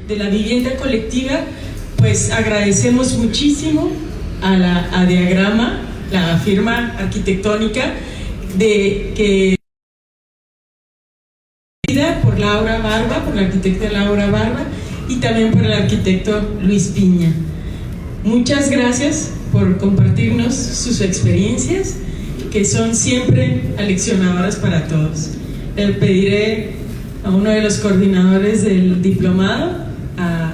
de la vivienda colectiva, pues agradecemos muchísimo a Diagrama, la firma arquitectónica, por Laura Barba, por la arquitecta Laura Barba, y también por el arquitecto Luis Piña. Muchas gracias por compartirnos sus experiencias, que son siempre aleccionadoras para todos. Le pediré a uno de los coordinadores del diplomado, a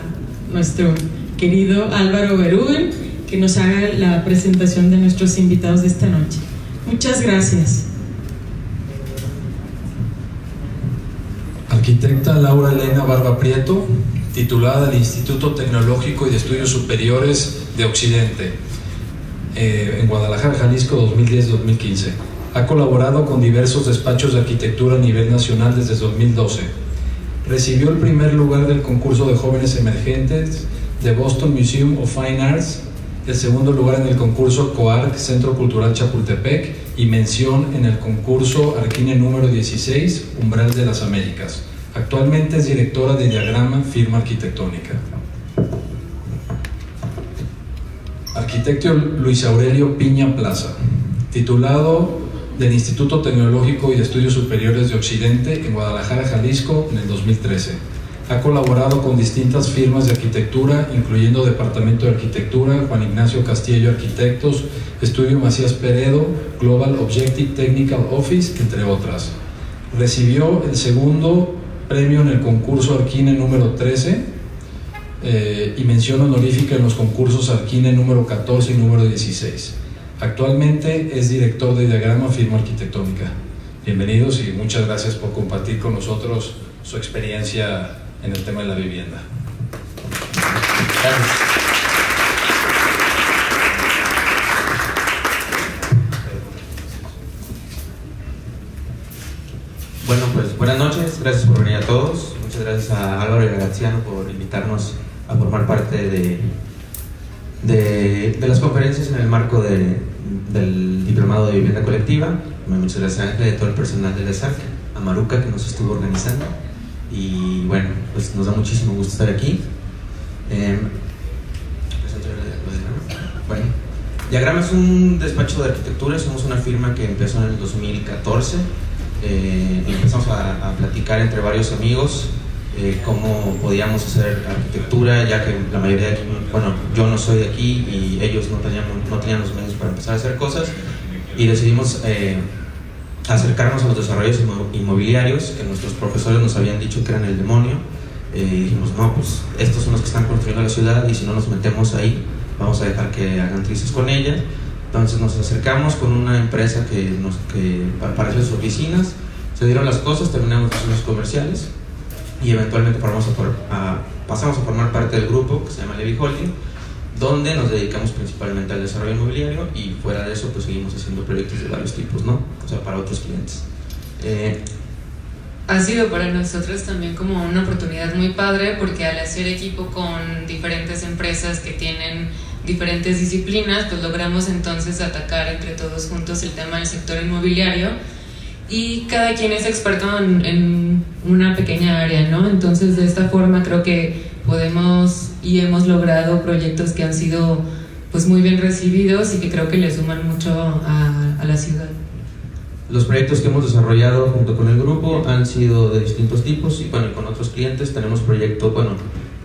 nuestro querido Álvaro Berúben, que nos haga la presentación de nuestros invitados de esta noche. Muchas gracias. Arquitecta Laura Elena Barba Prieto, titulada del Instituto Tecnológico y de Estudios Superiores de Occidente, en Guadalajara, Jalisco, 2010-2015. Ha colaborado con diversos despachos de arquitectura a nivel nacional desde 2012. Recibió el primer lugar del concurso de jóvenes emergentes de Boston Museum of Fine Arts, el segundo lugar en el concurso COARC Centro Cultural Chapultepec y mención en el concurso Arquine número 16, Umbral de las Américas. Actualmente es directora de Diagrama, firma arquitectónica. Arquitecto Luis Aurelio Piña Plaza, titulado del Instituto Tecnológico y de Estudios Superiores de Occidente en Guadalajara, Jalisco, en el 2013. Ha colaborado con distintas firmas de arquitectura, incluyendo Departamento de Arquitectura, Juan Ignacio Castillo Arquitectos, Estudio Macías Peredo, Global Objective Technical Office, entre otras. Recibió el segundo premio en el concurso Arquine número 13 y mención honorífica en los concursos Arquine número 14 y número 16. Actualmente es director de Diagrama, firma arquitectónica. Bienvenidos y muchas gracias por compartir con nosotros su experiencia en el tema de la vivienda. Gracias. Bueno, pues buenas noches, gracias por venir a todos. Muchas gracias a Álvaro y a Graziano por invitarnos a formar parte de las conferencias en el marco del Diplomado de Vivienda Colectiva. Muchas gracias a Ángel y a todo el personal de la SAC, a Maruca que nos estuvo organizando. Y bueno, pues nos da muchísimo gusto estar aquí. Bueno, Diagrama es un despacho de arquitectura, somos una firma que empezó en el 2014. Empezamos a platicar entre varios amigos cómo podíamos hacer arquitectura, ya que la mayoría de aquí, bueno, yo no soy de aquí y ellos no tenían los medios para empezar a hacer cosas, y decidimos acercarnos a los desarrollos inmobiliarios que nuestros profesores nos habían dicho que eran el demonio. Y dijimos, no, pues estos son los que están construyendo la ciudad y si no nos metemos ahí vamos a dejar que hagan trizas con ella. Entonces nos acercamos con una empresa para hacer sus oficinas, se dieron las cosas, terminamos los centros comerciales y eventualmente pasamos a formar parte del grupo que se llama Levy Holding, donde nos dedicamos principalmente al desarrollo inmobiliario y fuera de eso pues seguimos haciendo proyectos de varios tipos, ¿no? O sea, para otros clientes. Ha sido para nosotros también como una oportunidad muy padre, porque al hacer equipo con diferentes empresas que tienen diferentes disciplinas, pues logramos entonces atacar entre todos juntos el tema del sector inmobiliario y cada quien es experto en una pequeña área, ¿no? Entonces de esta forma creo que podemos y hemos logrado proyectos que han sido pues muy bien recibidos y que creo que le suman mucho a la ciudad. Los proyectos que hemos desarrollado junto con el grupo han sido de distintos tipos y bueno, con otros clientes tenemos proyectos, bueno,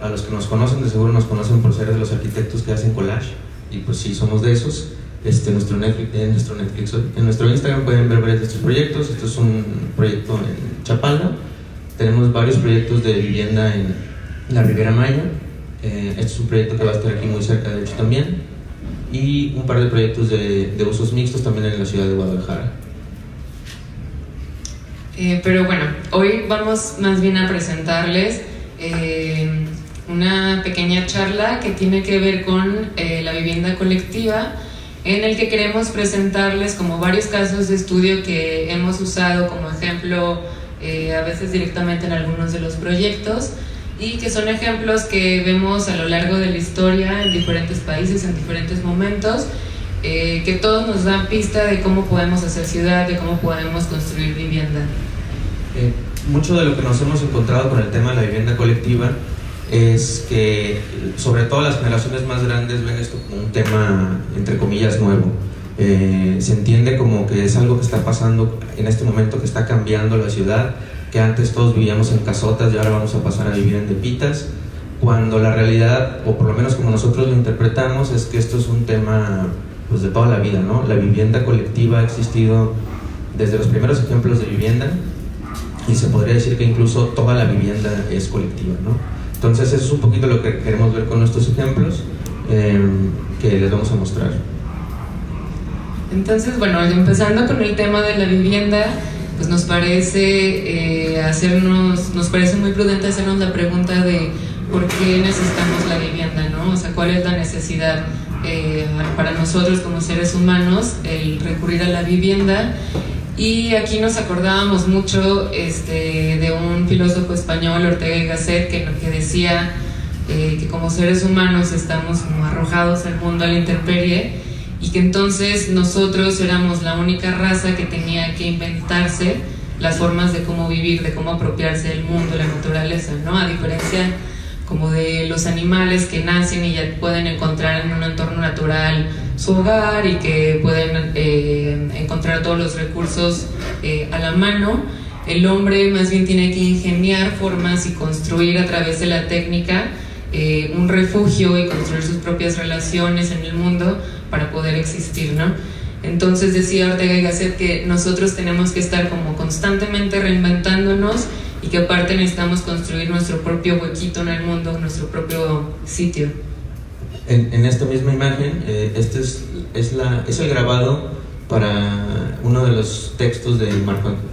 a los que nos conocen de seguro nos conocen por ser de los arquitectos que hacen collage y pues sí, somos de esos. En nuestro Instagram pueden ver varios de estos proyectos. Esto es un proyecto en Chapala, tenemos varios proyectos de vivienda en la Riviera Maya. Este es un proyecto que va a estar aquí muy cerca de hecho también, y un par de proyectos de usos mixtos también en la ciudad de Guadalajara. Pero bueno, hoy vamos más bien a presentarles una pequeña charla que tiene que ver con la vivienda colectiva, en el que queremos presentarles como varios casos de estudio que hemos usado como ejemplo a veces directamente en algunos de los proyectos, y que son ejemplos que vemos a lo largo de la historia en diferentes países, en diferentes momentos, que todos nos dan pista de cómo podemos hacer ciudad, de cómo podemos construir vivienda. Mucho de lo que nos hemos encontrado con el tema de la vivienda colectiva es que sobre todo las generaciones más grandes ven esto como un tema entre comillas nuevo. Se entiende como que es algo que está pasando en este momento, que está cambiando la ciudad, que antes todos vivíamos en casotas y ahora vamos a pasar a vivir en depitas, cuando la realidad, o por lo menos como nosotros lo interpretamos, es que esto es un tema pues de toda la vida, ¿no? La vivienda colectiva ha existido desde los primeros ejemplos de vivienda y se podría decir que incluso toda la vivienda es colectiva, ¿no? Entonces eso es un poquito lo que queremos ver con nuestros ejemplos que les vamos a mostrar. Entonces, bueno, empezando con el tema de la vivienda, pues nos parece muy prudente hacernos la pregunta de por qué necesitamos la vivienda, ¿no? O sea, ¿cuál es la necesidad para nosotros como seres humanos el recurrir a la vivienda? Y aquí nos acordábamos mucho de un filósofo español, Ortega y Gasset, que decía que como seres humanos estamos como arrojados al mundo, a la intemperie, y que entonces nosotros éramos la única raza que tenía que inventarse las formas de cómo vivir, de cómo apropiarse del mundo, de la naturaleza, ¿no? A diferencia como de los animales que nacen y ya pueden encontrar en un entorno natural su hogar y que pueden encontrar todos los recursos a la mano, el hombre más bien tiene que ingeniar formas y construir a través de la técnica un refugio y construir sus propias relaciones en el mundo para poder existir, ¿no? Entonces decía Ortega y Gasset que nosotros tenemos que estar como constantemente reinventándonos y que aparte necesitamos construir nuestro propio huequito en el mundo, nuestro propio sitio. En esta misma imagen, este es el grabado para uno de los textos de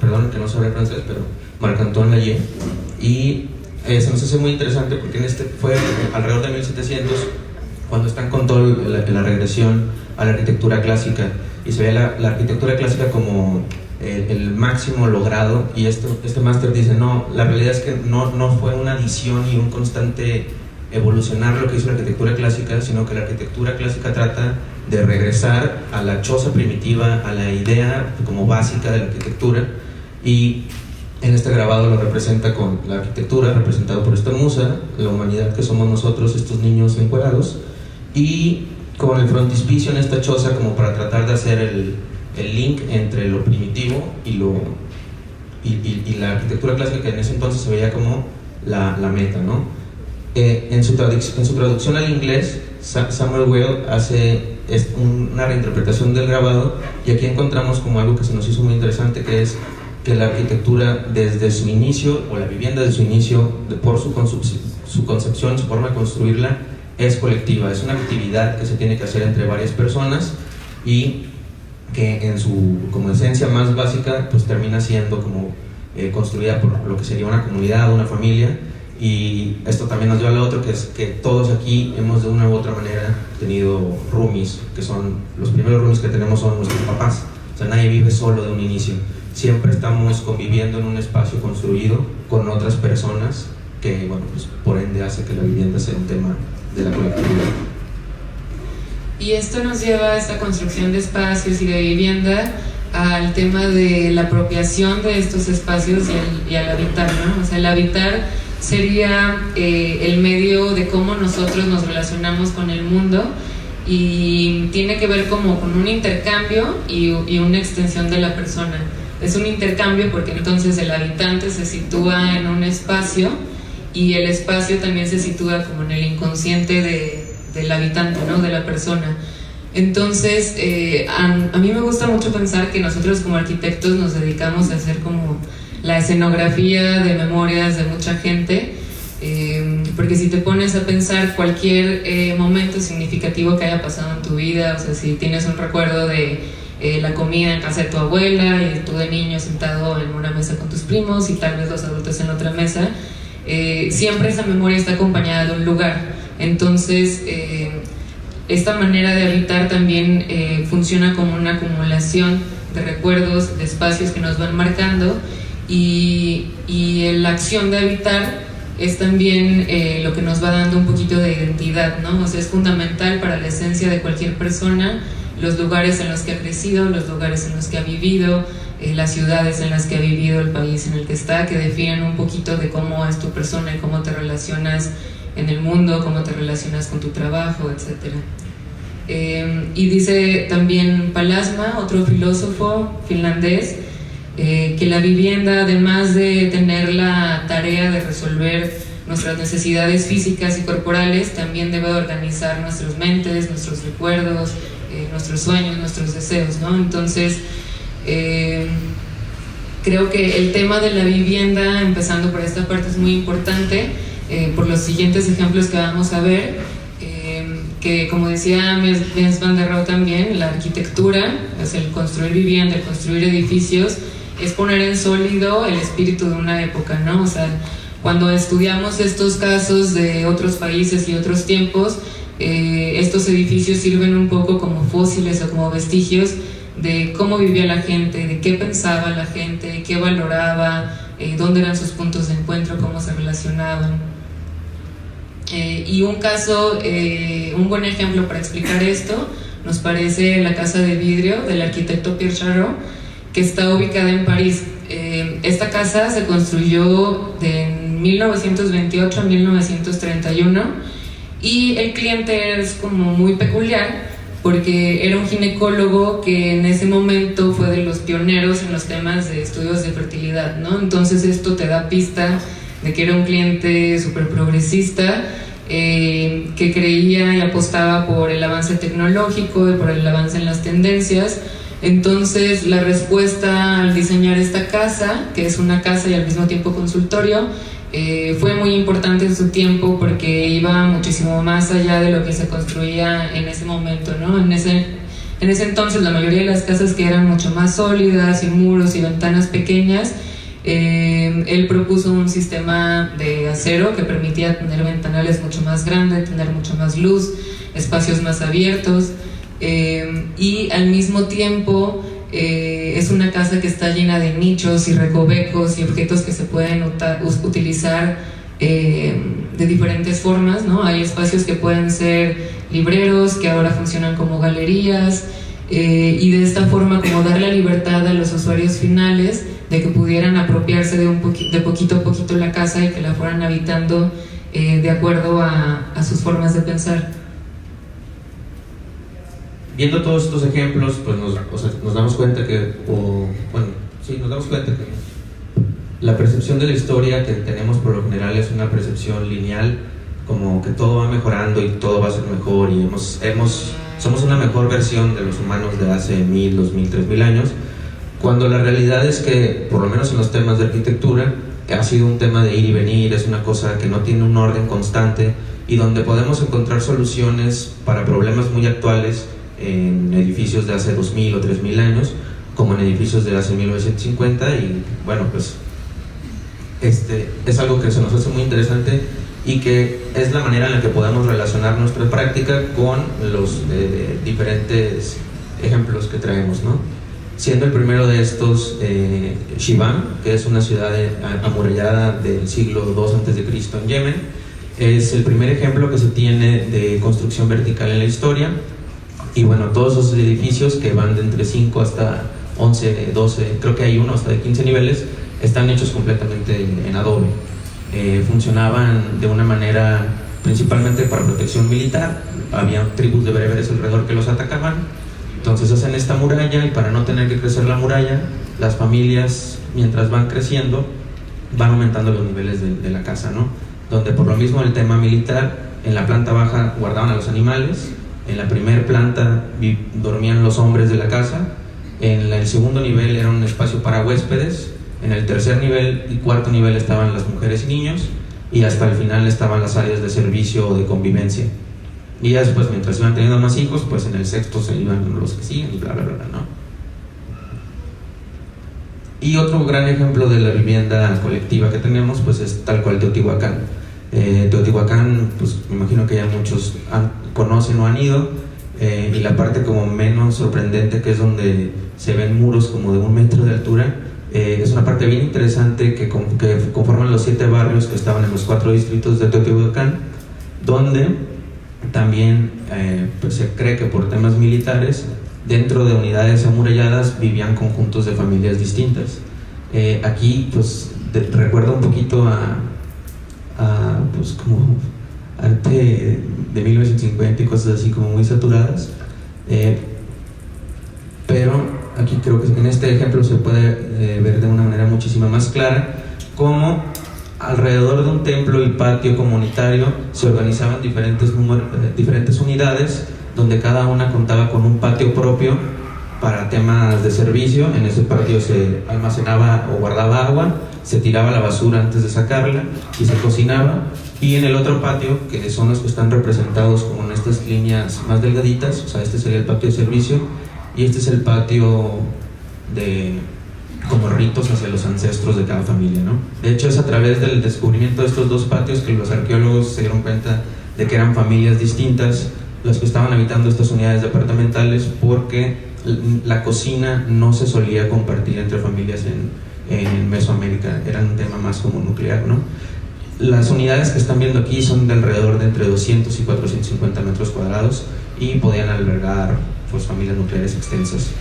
perdón que no sabré francés, pero Marc-Antoine Lallier, y se nos hace muy interesante porque fue alrededor de 1700 cuando están con toda la regresión a la arquitectura clásica y se ve la arquitectura clásica como el máximo logrado, y este máster dice no, la realidad es que no fue una adición y un constante evolucionar lo que hizo la arquitectura clásica, sino que la arquitectura clásica trata de regresar a la choza primitiva, a la idea como básica de la arquitectura, y en este grabado lo representa con la arquitectura representado por esta musa, la humanidad que somos nosotros, estos niños encuerados, y con el frontispicio en esta choza como para tratar de hacer el link entre lo primitivo y la arquitectura clásica, que en ese entonces se veía como la meta, ¿no? En su traducción al inglés, Samuel Weil hace una reinterpretación del grabado, y aquí encontramos como algo que se nos hizo muy interesante, que es que la arquitectura desde su inicio, o la vivienda desde su inicio, por su concepción, su forma de construirla, es colectiva, es una actividad que se tiene que hacer entre varias personas y que en su como esencia más básica pues termina siendo como construida por lo que sería una comunidad, una familia. Y esto también nos lleva a lo otro, que es que todos aquí hemos de una u otra manera tenido roomies, que son los primeros roomies que tenemos son nuestros papás. O sea, nadie vive solo de un inicio, siempre estamos conviviendo en un espacio construido con otras personas, que bueno, pues por ende hace que la vivienda sea un tema de la colectividad. Y esto nos lleva a esta construcción de espacios y de vivienda al tema de la apropiación de estos espacios y al habitar, ¿no? O sea, el habitar sería el medio de cómo nosotros nos relacionamos con el mundo, y tiene que ver como con un intercambio y una extensión de la persona. Es un intercambio porque entonces el habitante se sitúa en un espacio y el espacio también se sitúa como en el inconsciente del habitante, ¿no? De la persona. Entonces, a mí me gusta mucho pensar que nosotros como arquitectos nos dedicamos a hacer como la escenografía de memorias de mucha gente, porque si te pones a pensar cualquier momento significativo que haya pasado en tu vida, o sea, si tienes un recuerdo de la comida en casa de tu abuela y tú de niño sentado en una mesa con tus primos y tal vez los adultos en otra mesa, siempre esa memoria está acompañada de un lugar. Entonces, esta manera de habitar también funciona como una acumulación de recuerdos, de espacios que nos van marcando, y la acción de habitar es también lo que nos va dando un poquito de identidad, ¿no? O sea, es fundamental para la esencia de cualquier persona, los lugares en los que ha crecido, los lugares en los que ha vivido, las ciudades en las que ha vivido, el país en el que está, que definen un poquito de cómo es tu persona y cómo te relacionas en el mundo, cómo te relacionas con tu trabajo, etc. Y dice también Palasma, otro filósofo finlandés, que la vivienda, además de tener la tarea de resolver nuestras necesidades físicas y corporales, también debe organizar nuestras mentes, nuestros recuerdos, nuestros sueños, nuestros deseos, ¿no? Entonces, creo que el tema de la vivienda, empezando por esta parte, es muy importante, por los siguientes ejemplos que vamos a ver, que como decía Mies van der Rohe también, la arquitectura, es el construir vivienda, el construir edificios, es poner en sólido el espíritu de una época, ¿no? O sea, cuando estudiamos estos casos de otros países y otros tiempos, estos edificios sirven un poco como fósiles o como vestigios de cómo vivía la gente, de qué pensaba la gente, qué valoraba, dónde eran sus puntos de encuentro, cómo se relacionaban. Y un caso, un buen ejemplo para explicar esto, nos parece la Casa de Vidrio del arquitecto Pierre Charot, que está ubicada en París. Esta casa se construyó de 1928 a 1931 y el cliente es como muy peculiar porque era un ginecólogo que en ese momento fue de los pioneros en los temas de estudios de fertilidad, ¿no? Entonces esto te da pista de que era un cliente súper progresista, que creía y apostaba por el avance tecnológico y por el avance en las tendencias. Entonces la respuesta al diseñar esta casa, que es una casa y al mismo tiempo consultorio, fue muy importante en su tiempo porque iba muchísimo más allá de lo que se construía en ese momento, ¿no? En ese entonces la mayoría de las casas, que eran mucho más sólidas, sin muros y ventanas pequeñas, él propuso un sistema de acero que permitía tener ventanales mucho más grandes, tener mucho más luz, espacios más abiertos, y al mismo tiempo es una casa que está llena de nichos y recovecos y objetos que se pueden utilizar de diferentes formas, ¿no? Hay espacios que pueden ser libreros, que ahora funcionan como galerías, y de esta forma como dar la libertad a los usuarios finales de que pudieran apropiarse de poquito a poquito la casa y que la fueran habitando de acuerdo a sus formas de pensar. Viendo todos estos ejemplos, pues nos damos cuenta que, nos damos cuenta que la percepción de la historia que tenemos por lo general es una percepción lineal, como que todo va mejorando y todo va a ser mejor y somos una mejor versión de los humanos de hace 1000, 2000, 3000 años, cuando la realidad es que, por lo menos en los temas de arquitectura, ha sido un tema de ir y venir, es una cosa que no tiene un orden constante y donde podemos encontrar soluciones para problemas muy actuales en edificios de hace 2000 o 3000 años, como en edificios de hace 1950, y bueno, pues es algo que se nos hace muy interesante y que es la manera en la que podemos relacionar nuestra práctica con los diferentes ejemplos que traemos, ¿no? Siendo el primero de estos Shibam, que es una ciudad amurallada del siglo II a.C. en Yemen. Es el primer ejemplo que se tiene de construcción vertical en la historia. Y bueno, todos esos edificios que van de entre 5 hasta 11, 12, creo que hay uno hasta de 15 niveles, están hechos completamente en adobe. Funcionaban de una manera principalmente para protección militar. Había tribus de bereberes alrededor que los atacaban. Entonces hacen esta muralla y para no tener que crecer la muralla, las familias, mientras van creciendo, van aumentando los niveles de la casa, ¿no? Donde por lo mismo el tema militar, en la planta baja guardaban a los animales, en la primera planta dormían los hombres de la casa, en el segundo nivel era un espacio para huéspedes, en el tercer nivel y cuarto nivel estaban las mujeres y niños, y hasta el final estaban las áreas de servicio o de convivencia. Y ya después, mientras iban teniendo más hijos, pues en el sexto se iban los que siguen y bla bla bla, ¿no? Y otro gran ejemplo de la vivienda colectiva que tenemos, pues es tal cual Teotihuacán. Teotihuacán, pues me imagino que ya muchos conocen o han ido, y la parte como menos sorprendente, que es donde se ven muros como de 1 metro de altura, es una parte bien interesante que conforman los 7 barrios que estaban en los 4 distritos de Teotihuacán, donde también pues se cree que por temas militares, dentro de unidades amuralladas vivían conjuntos de familias distintas. Aquí pues recuerda un poquito a pues como lenguaje de 1950 y cosas así como muy saturadas, pero aquí creo que en este ejemplo se puede ver de una manera muchísimo más clara cómo alrededor de un templo y patio comunitario se organizaban diferentes unidades, donde cada una contaba con un patio propio para temas de servicio. En ese patio se almacenaba o guardaba agua, se tiraba la basura antes de sacarla y se cocinaba. Y en el otro patio, que son los que están representados con estas líneas más delgaditas, o sea, este sería el patio de servicio y este es el patio de como ritos hacia los ancestros de cada familia, ¿no? De hecho, es a través del descubrimiento de estos dos patios que los arqueólogos se dieron cuenta de que eran familias distintas las que estaban habitando estas unidades departamentales, porque la cocina no se solía compartir entre familias en Mesoamérica, era un tema más como nuclear, ¿no? Las unidades que están viendo aquí son de alrededor de entre 200 y 450 metros cuadrados y podían albergar pues, familias nucleares extensas.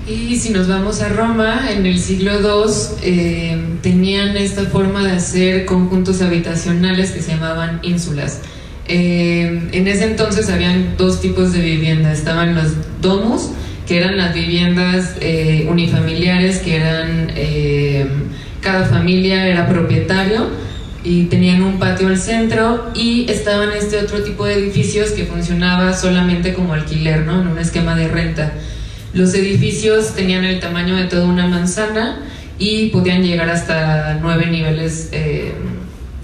Y si nos vamos a Roma, en el siglo II tenían esta forma de hacer conjuntos habitacionales que se llamaban ínsulas. En ese entonces habían dos tipos de vivienda. Estaban los domus, que eran las viviendas unifamiliares, que eran cada familia era propietario y tenían un patio al centro, y estaban este otro tipo de edificios que funcionaba solamente como alquiler, ¿no? En un esquema de renta. Los edificios tenían el tamaño de toda una manzana y podían llegar hasta 9 niveles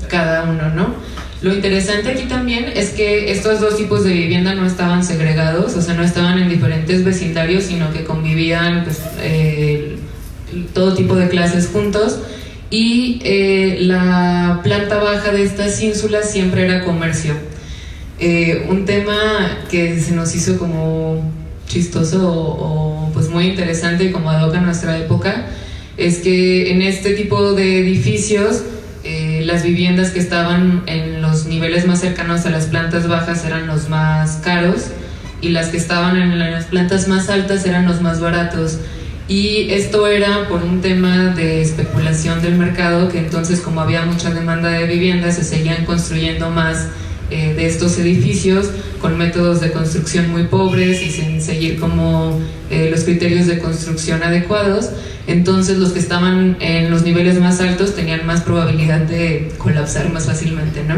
cada uno, ¿no? Lo interesante aquí también es que estos dos tipos de vivienda no estaban segregados, o sea, no estaban en diferentes vecindarios, sino que convivían pues, todo tipo de clases juntos. Y la planta baja de estas ínsulas siempre era comercio. Un tema que se nos hizo como chistoso o pues muy interesante y como ad hoc a nuestra época es que en este tipo de edificios las viviendas que estaban en los niveles más cercanos a las plantas bajas eran los más caros y las que estaban en las plantas más altas eran los más baratos. Y esto era por un tema de especulación del mercado, que entonces como había mucha demanda de viviendas se seguían construyendo más de estos edificios con métodos de construcción muy pobres y sin seguir como los criterios de construcción adecuados. Entonces los que estaban en los niveles más altos tenían más probabilidad de colapsar más fácilmente, ¿no?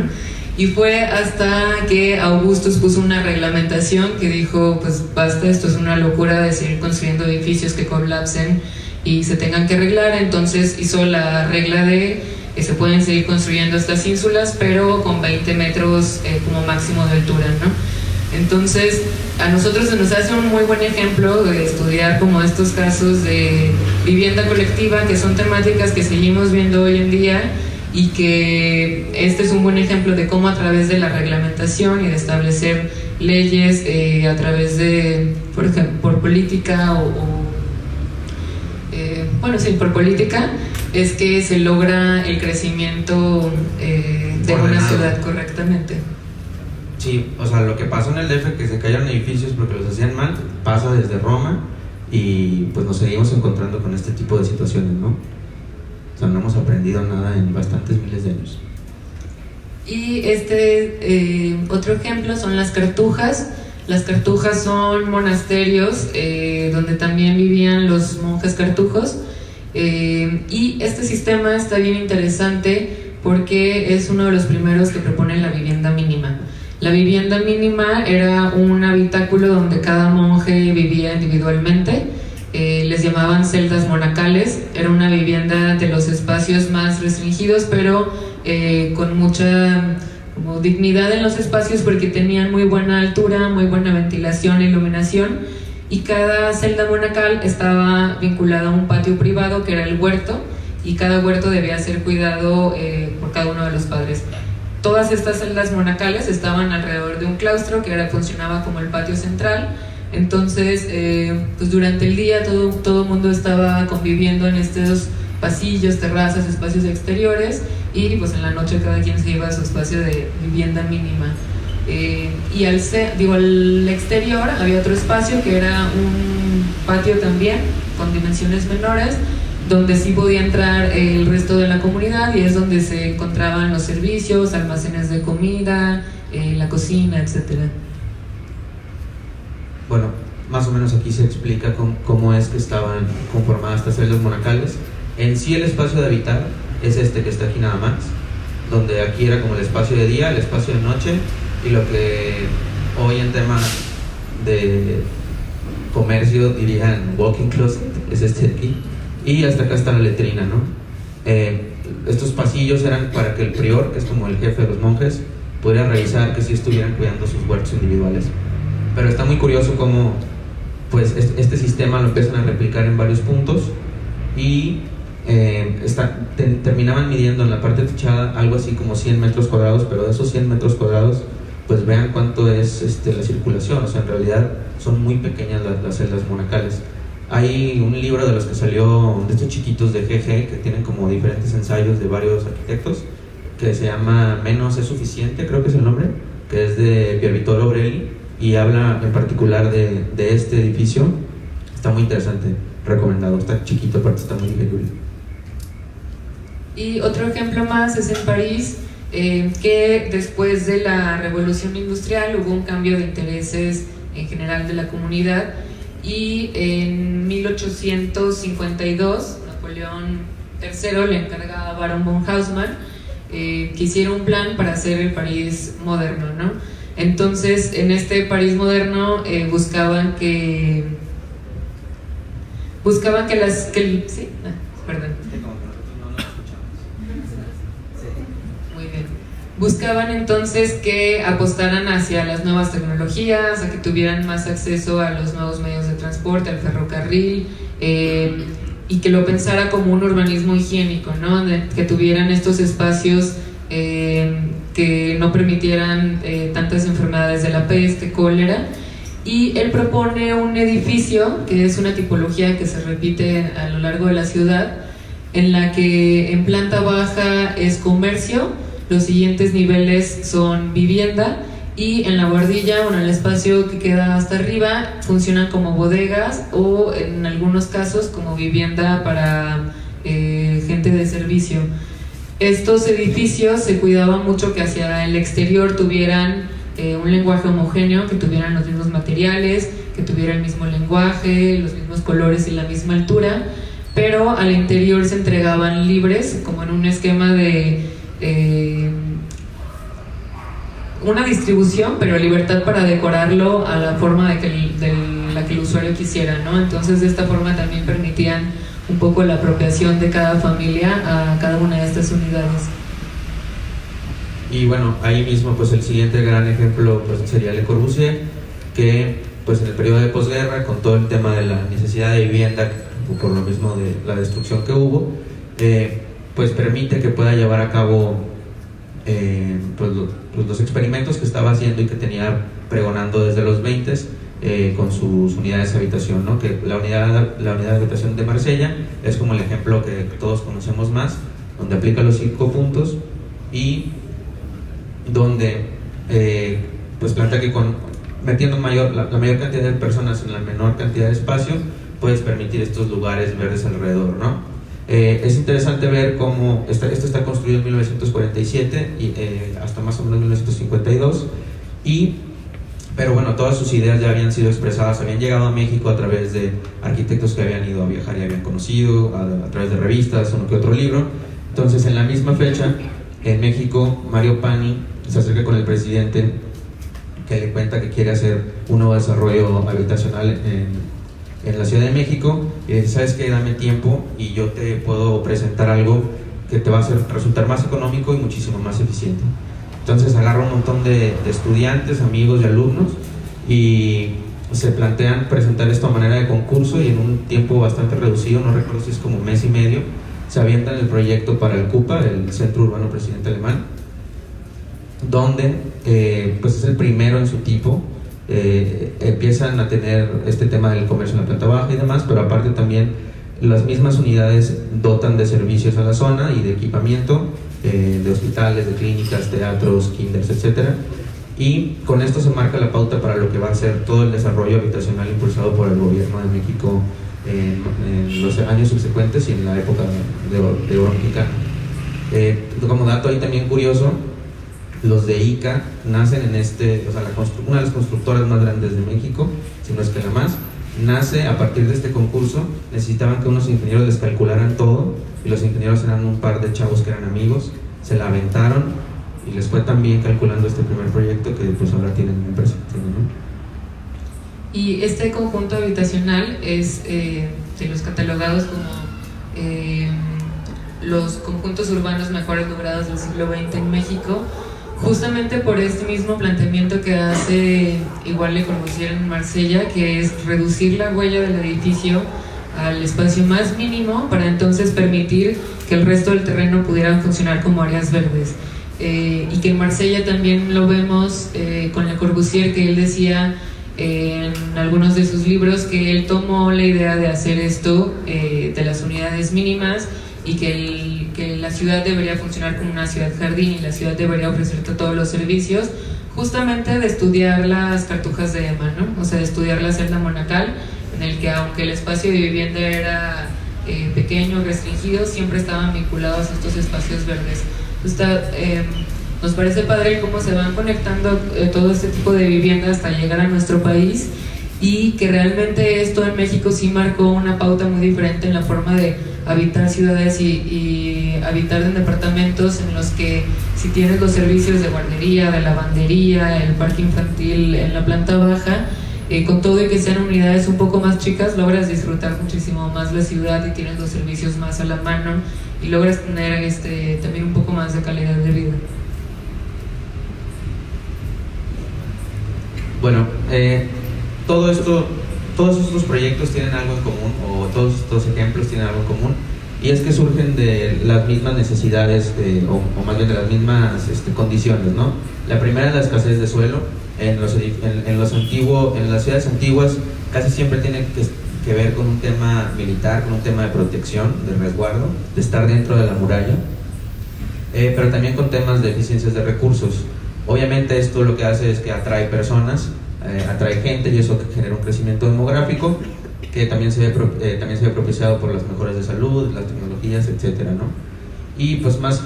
Y fue hasta que Augustus puso una reglamentación que dijo, pues basta, esto es una locura de seguir construyendo edificios que colapsen y se tengan que arreglar. Entonces hizo la regla de que se pueden seguir construyendo estas ínsulas, pero con 20 metros como máximo de altura, ¿no? Entonces a nosotros se nos hace un muy buen ejemplo de estudiar como estos casos de vivienda colectiva, que son temáticas que seguimos viendo hoy en día, y que este es un buen ejemplo de cómo a través de la reglamentación y de establecer leyes a través de, por ejemplo, por política por política es que se logra el crecimiento de una ciudad correctamente. Sí, o sea, lo que pasó en el DF, que se cayeron edificios porque los hacían mal, pasa desde Roma y pues nos seguimos encontrando con este tipo de situaciones, ¿no? O sea, no hemos aprendido nada en bastantes miles de años. Y otro ejemplo son las cartujas. Las cartujas son monasterios donde también vivían los monjes cartujos. Y este sistema está bien interesante porque es uno de los primeros que propone la vivienda mínima. La vivienda mínima era un habitáculo donde cada monje vivía individualmente. Les llamaban celdas monacales. Era una vivienda de los espacios más restringidos, pero con mucha como dignidad en los espacios, porque tenían muy buena altura, muy buena ventilación e iluminación, y cada celda monacal estaba vinculada a un patio privado que era el huerto, y cada huerto debía ser cuidado por cada uno de los padres. Todas estas celdas monacales estaban alrededor de un claustro que funcionaba como el patio central. Entonces pues durante el día todo el mundo estaba conviviendo en estos pasillos, terrazas, espacios exteriores, y pues en la noche cada quien se iba a su espacio de vivienda mínima. Y al exterior había otro espacio que era un patio también con dimensiones menores, donde sí podía entrar el resto de la comunidad, y es donde se encontraban los servicios, almacenes de comida, la cocina, etcétera. Bueno, más o menos aquí se explica cómo es que estaban conformadas estas celdas monacales. En sí el espacio de habitar es este que está aquí nada más, donde aquí era como el espacio de día, el espacio de noche, y lo que hoy en tema de comercio dirían walk-in closet es este de aquí, y hasta acá está la letrina, ¿no? Estos pasillos eran para que el prior, que es como el jefe de los monjes, pudiera revisar que sí estuvieran cuidando sus huertos individuales. Pero está muy curioso cómo pues este sistema lo empiezan a replicar en varios puntos, y terminaban midiendo en la parte techada algo así como 100 metros cuadrados, pero de esos 100 metros cuadrados pues vean cuánto es la circulación. O sea, en realidad son muy pequeñas las celdas monacales. Hay un libro de los que salió, de estos chiquitos de GG, que tienen como diferentes ensayos de varios arquitectos, que se llama Menos es suficiente, creo que es el nombre, que es de Pier Vittorio Aureli, y habla en particular de este edificio. Está muy interesante, recomendado. Está chiquito, aparte está muy digerible. Y otro ejemplo más es en París, que después de la revolución industrial hubo un cambio de intereses en general de la comunidad, y en 1852 Napoleón III le encarga a Baron von Haussmann que hiciera un plan para hacer el París moderno, ¿no? Entonces, en este París moderno buscaban que buscaban entonces que apostaran hacia las nuevas tecnologías, a que tuvieran más acceso a los nuevos medios de transporte, al ferrocarril, y que lo pensara como un urbanismo higiénico, ¿no? Que tuvieran estos espacios que no permitieran tantas enfermedades de la peste, cólera. Y él propone un edificio que es una tipología que se repite a lo largo de la ciudad, en la que en planta baja es comercio, los siguientes niveles son vivienda, y en la buhardilla, bueno, el espacio que queda hasta arriba funcionan como bodegas, o en algunos casos como vivienda para gente de servicio. Estos edificios se cuidaba mucho que hacia el exterior tuvieran un lenguaje homogéneo, que tuvieran los mismos materiales, que tuviera el mismo lenguaje, los mismos colores y la misma altura, pero al interior se entregaban libres, como en un esquema de una distribución, pero libertad para decorarlo a la forma de la que el usuario quisiera, ¿no? Entonces, de esta forma también permitían un poco la apropiación de cada familia a cada una de estas unidades. Y bueno, ahí mismo pues el siguiente gran ejemplo pues sería Le Corbusier, que pues en el periodo de posguerra, con todo el tema de la necesidad de vivienda, por lo mismo de la destrucción que hubo, pues permite que pueda llevar a cabo pues los experimentos que estaba haciendo y que tenía pregonando desde los 20s con sus unidades de habitación, ¿no? Que la unidad de habitación de Marsella es como el ejemplo que todos conocemos más, donde aplica los 5 puntos y donde pues plantea que metiendo la mayor cantidad de personas en la menor cantidad de espacio puedes permitir estos lugares verdes alrededor, ¿no? Es interesante ver cómo esto está construido en 1947 y hasta más o menos 1952, pero bueno, todas sus ideas ya habían sido expresadas, habían llegado a México a través de arquitectos que habían ido a viajar y habían conocido, a través de revistas, uno que otro libro. Entonces, en la misma fecha, en México, Mario Pani se acerca con el presidente, que le cuenta que quiere hacer un nuevo desarrollo habitacional en la Ciudad de México, y dice: ¿sabes qué? Dame tiempo y yo te puedo presentar algo que te va a resultar más económico y muchísimo más eficiente. Entonces agarra un montón de estudiantes, amigos y alumnos, y se plantean presentar esto a manera de concurso, y en un tiempo bastante reducido, no recuerdo si es como 1 mes y medio, se avientan el proyecto para el CUPA, el Centro Urbano Presidente Alemán, donde pues es el primero en su tipo. Empiezan a tener este tema del comercio en la planta baja y demás, pero aparte también las mismas unidades dotan de servicios a la zona y de equipamiento, de hospitales, de clínicas, teatros, kinders, etc. Y con esto se marca la pauta para lo que va a ser todo el desarrollo habitacional impulsado por el gobierno de México en los años subsecuentes y en la época de oro mexicano. Como dato ahí también curioso, los de ICA nacen en una de las constructoras más grandes de México, si no es que la más, nace a partir de este concurso. Necesitaban que unos ingenieros les calcularan todo, y los ingenieros eran un par de chavos que eran amigos, se la aventaron y les fue tan bien calculando este primer proyecto que pues ahora tienen una empresa, ¿no? Y este conjunto habitacional es de los catalogados como los conjuntos urbanos mejores logrados del siglo XX en México, justamente por este mismo planteamiento que hace igual Le Corbusier en Marsella, que es reducir la huella del edificio al espacio más mínimo para entonces permitir que el resto del terreno pudiera funcionar como áreas verdes. Y que en Marsella también lo vemos con Le Corbusier, que él decía en algunos de sus libros que él tomó la idea de hacer esto de las unidades mínimas, y que la ciudad debería funcionar como una ciudad jardín, y la ciudad debería ofrecerte todos los servicios, justamente de estudiar las cartujas de EMA, ¿no? O sea, de estudiar la celda monacal, en el que aunque el espacio de vivienda era pequeño, restringido, siempre estaban vinculados a estos espacios verdes. Nos parece padre cómo se van conectando todo este tipo de viviendas hasta llegar a nuestro país, y que realmente esto en México sí marcó una pauta muy diferente en la forma de habitar ciudades y habitar en departamentos en los que, si tienes los servicios de guardería, de lavandería, el parque infantil en la planta baja, con todo y que sean unidades un poco más chicas, logras disfrutar muchísimo más la ciudad y tienes los servicios más a la mano y logras tener también un poco más de calidad de vida. Bueno, todos estos proyectos tienen algo en común, o todos estos ejemplos tienen algo en común, y es que surgen de las mismas necesidades, o más bien de las mismas condiciones, ¿no? La primera es la escasez de suelo. En las ciudades antiguas casi siempre tiene que ver con un tema militar, con un tema de protección, de resguardo, de estar dentro de la muralla, pero también con temas de eficiencias de recursos. Obviamente esto lo que hace es que atrae personas, atrae gente, y eso genera un crecimiento demográfico que también se ve propiciado por las mejoras de salud, las tecnologías, etcétera, ¿no? Y pues más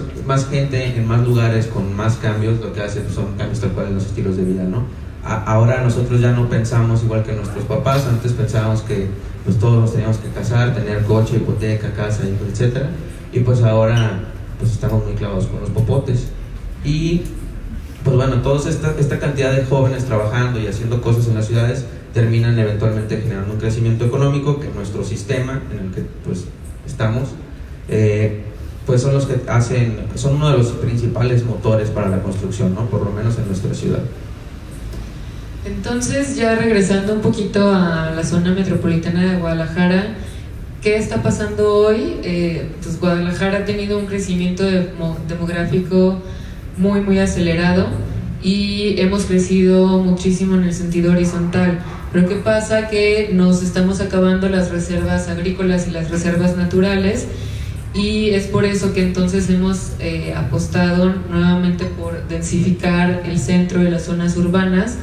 gente en más lugares con más cambios, lo que hace pues, son cambios tal cual en los estilos de vida, ¿no? Ahora nosotros ya no pensamos igual que nuestros papás. Antes pensábamos que pues todos nos teníamos que casar, tener coche, hipoteca, casa, etcétera, y pues ahora pues estamos muy clavados con los popotes. Y pues bueno, toda esta cantidad de jóvenes trabajando y haciendo cosas en las ciudades terminan eventualmente generando un crecimiento económico que nuestro sistema en el que pues estamos pues son uno de los principales motores para la construcción, ¿no? Por lo menos en nuestra ciudad. Entonces, ya regresando un poquito a la zona metropolitana de Guadalajara, ¿qué está pasando hoy? Pues Guadalajara ha tenido un crecimiento demográfico muy, muy acelerado, y hemos crecido muchísimo en el sentido horizontal. Pero ¿qué pasa? Que nos estamos acabando las reservas agrícolas y las reservas naturales, y es por eso que entonces hemos apostado nuevamente por densificar el centro de las zonas urbanas,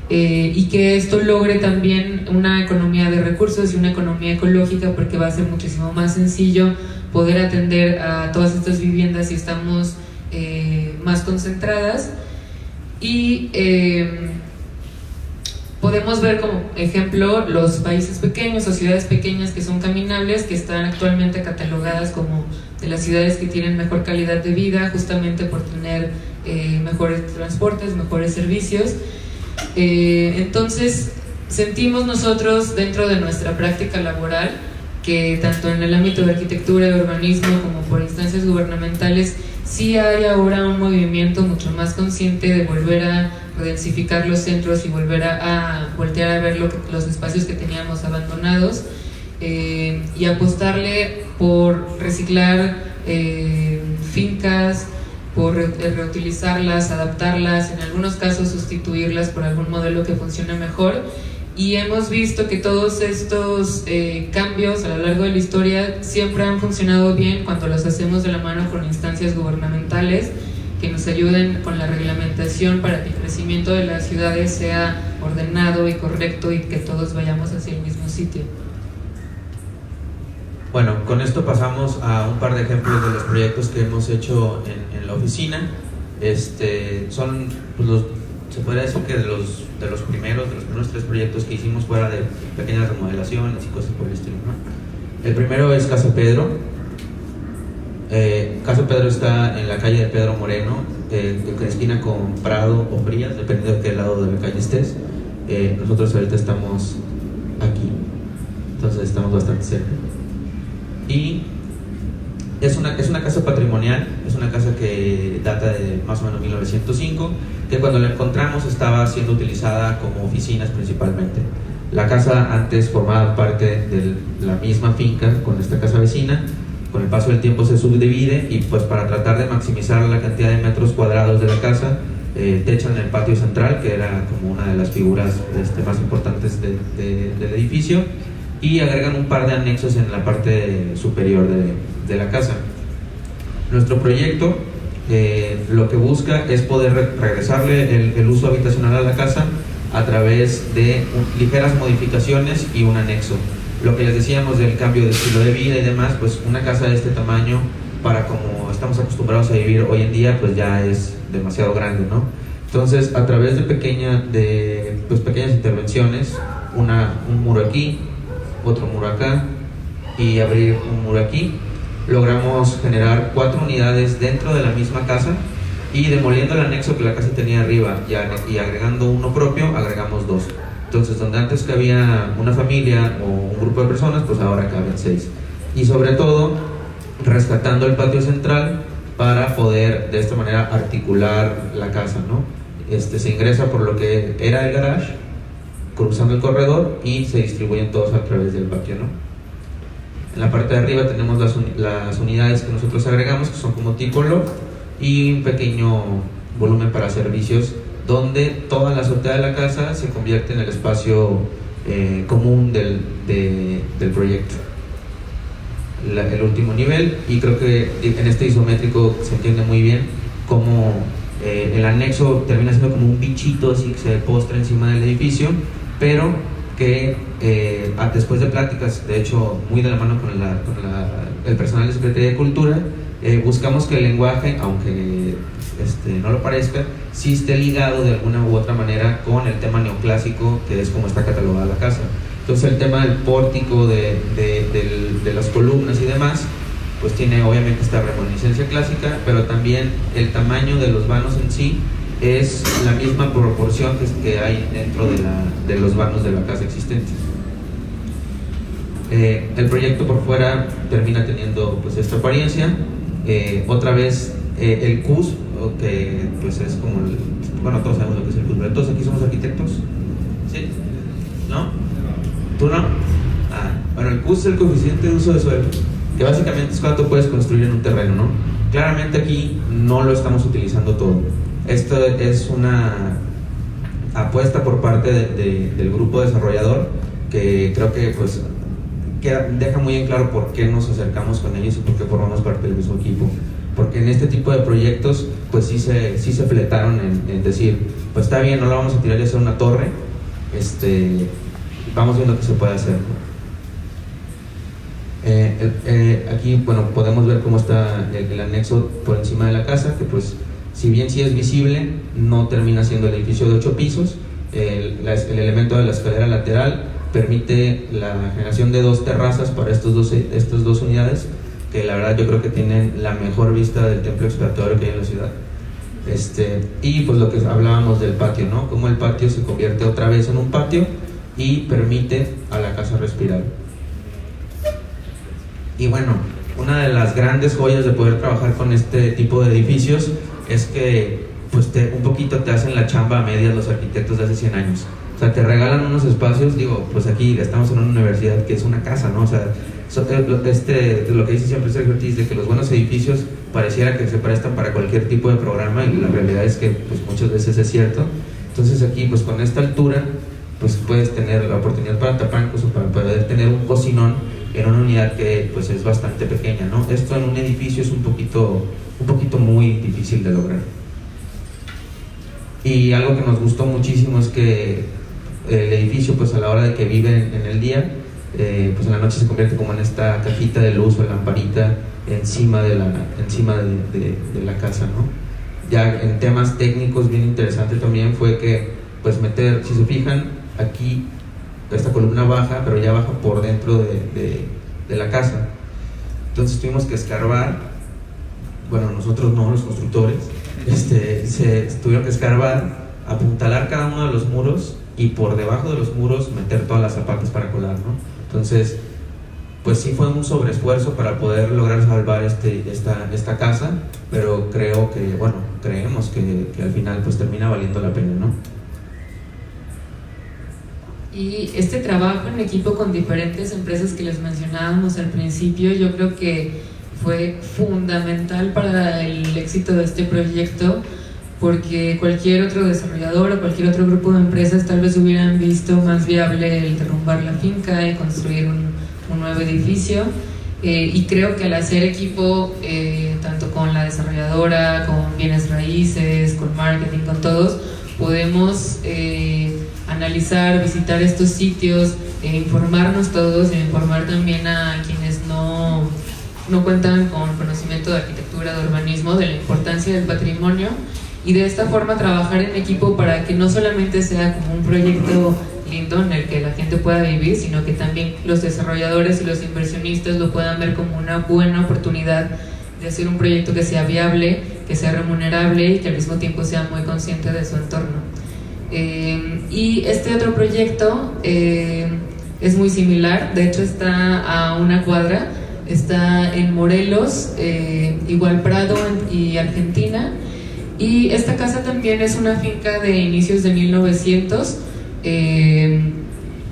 y que esto logre también una economía de recursos y una economía ecológica, porque va a ser muchísimo más sencillo poder atender a todas estas viviendas si estamos más concentradas. Y podemos ver como ejemplo los países pequeños o ciudades pequeñas que son caminables, que están actualmente catalogadas como de las ciudades que tienen mejor calidad de vida, justamente por tener mejores transportes, mejores servicios. Entonces sentimos nosotros dentro de nuestra práctica laboral que tanto en el ámbito de arquitectura y urbanismo como por instancias gubernamentales sí hay ahora un movimiento mucho más consciente de volver a redensificar los centros y volver a voltear a ver los espacios que teníamos abandonados, y apostarle por reciclar fincas, por reutilizarlas, adaptarlas, en algunos casos sustituirlas por algún modelo que funcione mejor. Y hemos visto que todos estos cambios a lo largo de la historia siempre han funcionado bien cuando los hacemos de la mano con instancias gubernamentales que nos ayuden con la reglamentación para que el crecimiento de las ciudades sea ordenado y correcto y que todos vayamos hacia el mismo sitio. Bueno, con esto pasamos a un par de ejemplos de los proyectos que hemos hecho en la oficina. Son pues, se podría decir que de los primeros 3 proyectos que hicimos fuera de pequeñas remodelaciones y cosas por el estilo, ¿no? El primero es Casa Pedro. Casa Pedro está en la calle de Pedro Moreno, en esquina con Prado o Frías, dependiendo de qué lado de la calle estés. Nosotros ahorita estamos aquí, entonces estamos bastante cerca. Y es una casa patrimonial, es una casa que data de más o menos 1905, que cuando la encontramos estaba siendo utilizada como oficinas principalmente. La casa antes formaba parte de la misma finca con esta casa vecina. Con el paso del tiempo se subdivide y pues para tratar de maximizar la cantidad de metros cuadrados de la casa, techan el patio central, que era como una de las figuras más importantes del edificio, y agregan un par de anexos en la parte superior de la casa. Nuestro proyecto lo que busca es poder regresarle el uso habitacional a la casa a través de ligeras modificaciones y un anexo. Lo que les decíamos del cambio de estilo de vida y demás, pues una casa de este tamaño, para como estamos acostumbrados a vivir hoy en día, pues ya es demasiado grande, ¿no? Entonces, a través de pequeñas intervenciones, un muro aquí, otro muro acá y abrir un muro aquí, logramos generar 4 unidades dentro de la misma casa, y demoliendo el anexo que la casa tenía arriba y agregando uno propio, agregamos 2. Entonces, donde antes cabía una familia o un grupo de personas, pues ahora caben 6. Y sobre todo, rescatando el patio central para poder de esta manera articular la casa, ¿no? Se ingresa por lo que era el garage, cruzando el corredor, y se distribuyen todos a través del patio, ¿no? En la parte de arriba tenemos las unidades que nosotros agregamos, que son como tipo loft, y un pequeño volumen para servicios, donde toda la azotea de la casa se convierte en el espacio común del proyecto. El último nivel, y creo que en este isométrico se entiende muy bien cómo el anexo termina siendo como un bichito así que se postra encima del edificio, pero que después de pláticas, de hecho muy de la mano con el personal de Secretaría de Cultura, buscamos que el lenguaje, aunque no lo parezca, sí esté ligado de alguna u otra manera con el tema neoclásico, que es como está catalogada la casa. Entonces el tema del pórtico, de las columnas y demás, pues tiene obviamente esta reminiscencia clásica, pero también el tamaño de los vanos en sí es la misma proporción que hay dentro de los vanos de la casa existente. El proyecto por fuera termina teniendo pues esta apariencia. Otra vez el CUS, que pues es como bueno, todos sabemos lo que es el CUS, pero todos aquí somos arquitectos, ¿sí? ¿No? ¿Tú no? Bueno, el CUS es el coeficiente de uso de suelo, que básicamente es cuánto puedes construir en un terreno, ¿no? Claramente aquí no lo estamos utilizando todo. Esto es una apuesta por parte del grupo desarrollador, que creo que pues deja muy en claro por qué nos acercamos con ellos y por qué formamos parte del mismo equipo. Porque en este tipo de proyectos pues sí se fletaron en decir, pues está bien, no lo vamos a tirar y hacer una torre, vamos viendo qué se puede hacer. Aquí bueno, podemos ver cómo está el anexo por encima de la casa, que pues si bien sí es visible, no termina siendo el edificio de 8 pisos. El elemento de la escalera lateral permite la generación de 2 terrazas para estas dos unidades, que la verdad yo creo que tienen la mejor vista del templo expiatorio que hay en la ciudad. Y pues lo que hablábamos del patio, ¿no? Cómo el patio se convierte otra vez en un patio y permite a la casa respirar. Y bueno, una de las grandes joyas de poder trabajar con este tipo de edificios es que pues un poquito te hacen la chamba a medias los arquitectos de hace 100 años. O sea, te regalan unos espacios, digo, pues aquí estamos en una universidad que es una casa, ¿no? O sea, lo que dice siempre Sergio Ortiz, de que los buenos edificios pareciera que se prestan para cualquier tipo de programa, y la realidad es que pues muchas veces es cierto. Entonces aquí pues con esta altura pues puedes tener la oportunidad para tapar, incluso para poder tener un cocinón en una unidad que pues es bastante pequeña, ¿no? Esto en un edificio es un poquito muy difícil de lograr. Y algo que nos gustó muchísimo es que el edificio pues a la hora de que vive en el día pues en la noche se convierte como en esta cajita de luz o lamparita encima de la casa, ¿no? Ya en temas técnicos bien interesante también fue que pues meter, si se fijan, aquí esta columna baja, pero ya baja por dentro de la casa. Entonces tuvimos que escarbar, bueno, nosotros no, los constructores, se tuvieron que escarbar, apuntalar cada uno de los muros y por debajo de los muros meter todas las zapatas para colar, ¿no? Entonces, pues sí fue un sobreesfuerzo para poder lograr salvar esta casa, pero creemos que al final pues termina valiendo la pena, ¿no? Y este trabajo en equipo con diferentes empresas que les mencionábamos al principio, yo creo que fue fundamental para el éxito de este proyecto, porque cualquier otro desarrollador o cualquier otro grupo de empresas tal vez hubieran visto más viable el derrumbar la finca y construir un nuevo edificio, y creo que al hacer equipo tanto con la desarrolladora, con bienes raíces, con marketing, con todos, podemos analizar, visitar estos sitios, informarnos todos e informar también a quienes no cuentan con conocimiento de arquitectura, de urbanismo, de la importancia del patrimonio, y de esta forma trabajar en equipo para que no solamente sea como un proyecto lindo en el que la gente pueda vivir, sino que también los desarrolladores y los inversionistas lo puedan ver como una buena oportunidad de hacer un proyecto que sea viable, que sea remunerable y que al mismo tiempo sea muy consciente de su entorno. Y este otro proyecto es muy similar, de hecho está a una cuadra, está en Morelos, igual Prado y Argentina, y esta casa también es una finca de inicios de 1900.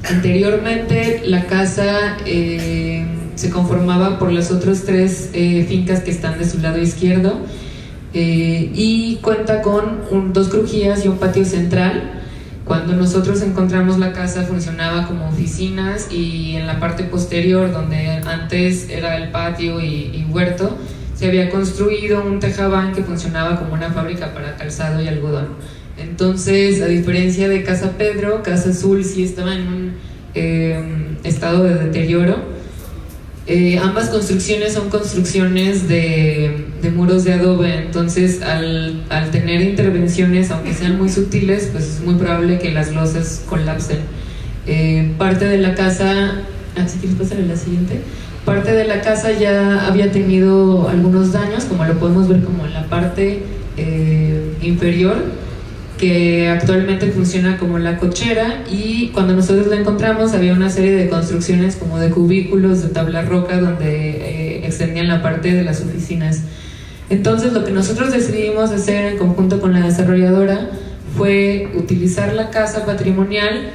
Anteriormente la casa se conformaba por las otras tres fincas que están de su lado izquierdo, y cuenta con dos crujías y un patio central. Cuando nosotros encontramos la casa funcionaba como oficinas, y en la parte posterior, donde antes era el patio y huerto, se había construido un tejabán que funcionaba como una fábrica para calzado y algodón. Entonces, a diferencia de Casa Pedro, Casa Azul sí estaba en un estado de deterioro. Ambas construcciones son construcciones de muros de adobe, entonces al tener intervenciones, aunque sean muy sutiles, pues es muy probable que las losas colapsen. Parte de la casa, si quieres pasar a la siguiente, parte de la casa ya había tenido algunos daños, como lo podemos ver como en la parte inferior, que actualmente funciona como la cochera, y cuando nosotros la encontramos había una serie de construcciones como de cubículos de tabla roca donde extendían la parte de las oficinas. Entonces lo que nosotros decidimos hacer en conjunto con la desarrolladora fue utilizar la casa patrimonial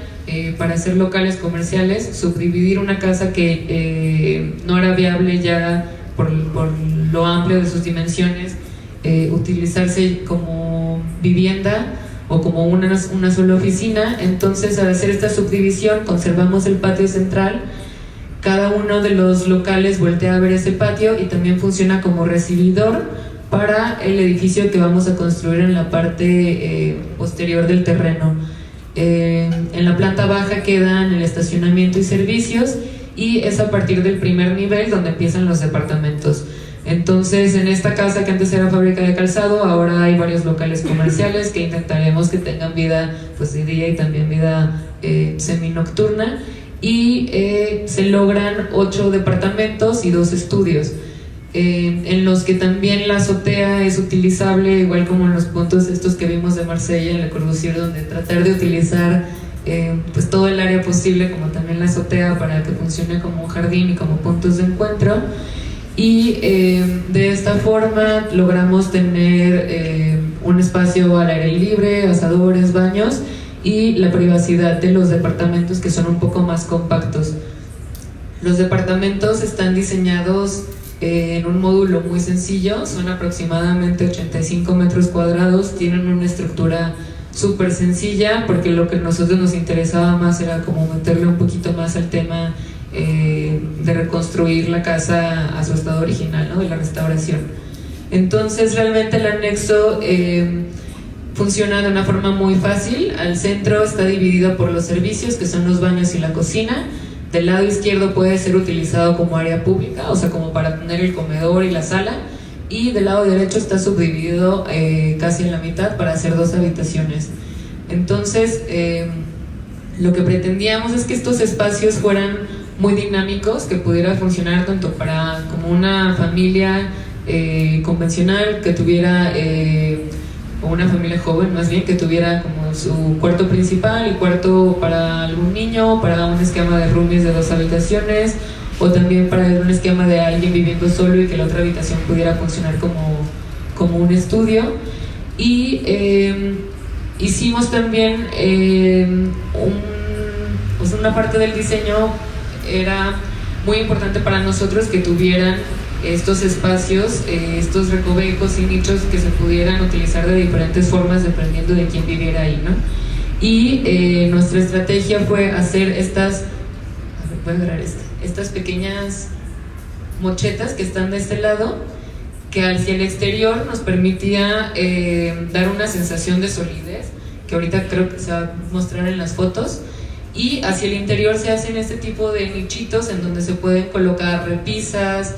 para hacer locales comerciales, subdividir una casa que no era viable ya por lo amplio de sus dimensiones, utilizarse como vivienda o como una sola oficina. Entonces, al hacer esta subdivisión, conservamos el patio central. Cada uno de los locales voltea a ver ese patio y también funciona como recibidor para el edificio que vamos a construir en la parte posterior del terreno. En la planta baja quedan el estacionamiento y servicios, y es a partir del primer nivel donde empiezan los departamentos. Entonces, en esta casa que antes era fábrica de calzado, ahora hay varios locales comerciales que intentaremos que tengan vida pues de día y también vida seminocturna, y se logran 8 departamentos y 2 estudios, en los que también la azotea es utilizable, igual como en los puntos estos que vimos de Marsella, en Le Corbusier, donde tratar de utilizar pues todo el área posible, como también la azotea, para que funcione como un jardín y como puntos de encuentro. Y de esta forma logramos tener un espacio al aire libre, asadores, baños y la privacidad de los departamentos, que son un poco más compactos. Los departamentos están diseñados en un módulo muy sencillo, son aproximadamente 85 metros cuadrados, tienen una estructura súper sencilla, porque lo que a nosotros nos interesaba más era como meterle un poquito más al tema de reconstruir la casa a su estado original, ¿no? De la restauración. Entonces realmente el anexo funciona de una forma muy fácil. Al centro está dividido por los servicios, que son los baños y la cocina. del lado izquierdo puede ser utilizado como área pública, o sea, como para tener el comedor y la sala, y del lado derecho está subdividido casi en la mitad para hacer 2 habitaciones. Entonces, lo que pretendíamos es que estos espacios fueran muy dinámicos, que pudiera funcionar tanto para como una familia convencional, que tuviera, o una familia joven más bien, que tuviera como su cuarto principal y cuarto para algún niño, para un esquema de roomies de 2 habitaciones, o también para un esquema de alguien viviendo solo y que la otra habitación pudiera funcionar como un estudio. Y hicimos también una parte del diseño era muy importante para nosotros que tuvieran estos espacios, estos recovecos y nichos que se pudieran utilizar de diferentes formas dependiendo de quién viviera ahí, ¿no? Y nuestra estrategia fue hacer estas pequeñas mochetas que están de este lado, que hacia el exterior nos permitía dar una sensación de solidez, que ahorita creo que se va a mostrar en las fotos, y hacia el interior se hacen este tipo de nichitos en donde se pueden colocar repisas,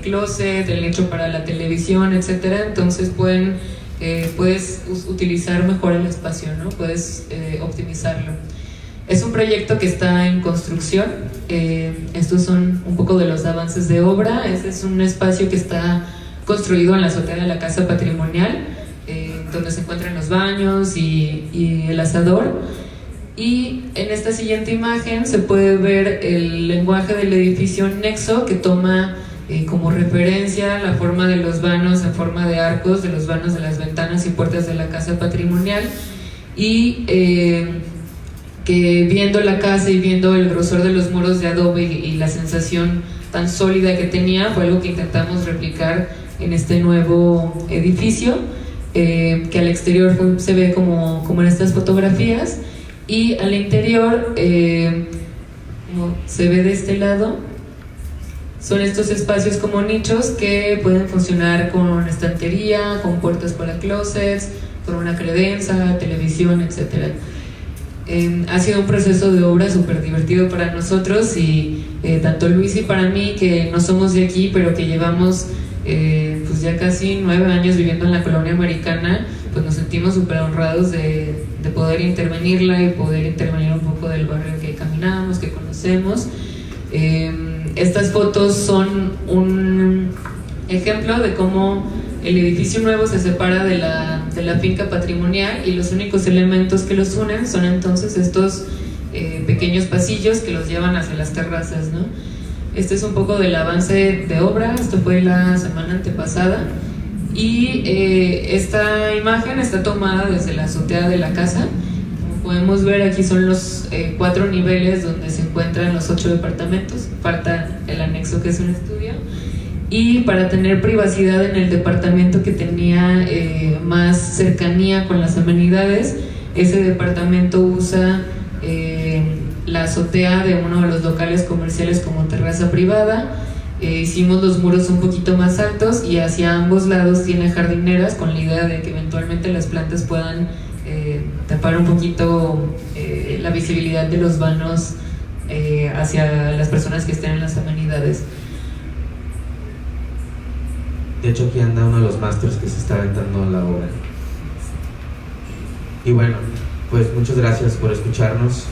closet, el nicho para la televisión, etcétera. Entonces puedes utilizar mejor el espacio, ¿no? Puedes optimizarlo. Es un proyecto que está en construcción. Estos son un poco de los avances de obra. Este es un espacio que está construido en la azotea de la casa patrimonial, donde se encuentran los baños y el asador. Y en esta siguiente imagen se puede ver el lenguaje del edificio Nexo, que toma como referencia la forma de los vanos en forma de arcos, de los vanos de las ventanas y puertas de la casa patrimonial, y que viendo la casa y viendo el grosor de los muros de adobe y la sensación tan sólida que tenía, fue algo que intentamos replicar en este nuevo edificio, que al exterior se ve como en estas fotografías, y al interior, como se ve de este lado, son estos espacios como nichos que pueden funcionar con estantería, con puertas para closets, con una credenza, televisión, etc. Ha sido un proceso de obra súper divertido para nosotros, y tanto Luis y para mí, que no somos de aquí, pero que llevamos pues ya casi 9 años viviendo en la colonia americana, pues nos sentimos súper honrados de poder intervenirla y poder intervenir un poco del barrio que caminamos, que conocemos. Estas fotos son un ejemplo de cómo el edificio nuevo se separa de la finca patrimonial, y los únicos elementos que los unen son entonces estos pequeños pasillos que los llevan hacia las terrazas, ¿no? Este es un poco del avance de obra. Esto fue la semana antepasada, y esta imagen está tomada desde la azotea de la casa. Como podemos ver, aquí son los 4 niveles donde se encuentran los 8 departamentos. Falta el anexo, que es un estudio, y para tener privacidad en el departamento que tenía más cercanía con las amenidades, ese departamento usa la azotea de uno de los locales comerciales como terraza privada. Hicimos los muros un poquito más altos, y hacia ambos lados tiene jardineras, con la idea de que eventualmente las plantas puedan tapar un poquito la visibilidad de los vanos hacia las personas que estén en las amenidades. De hecho, aquí anda uno de los másters que se está aventando en la obra. Y bueno, pues muchas gracias por escucharnos.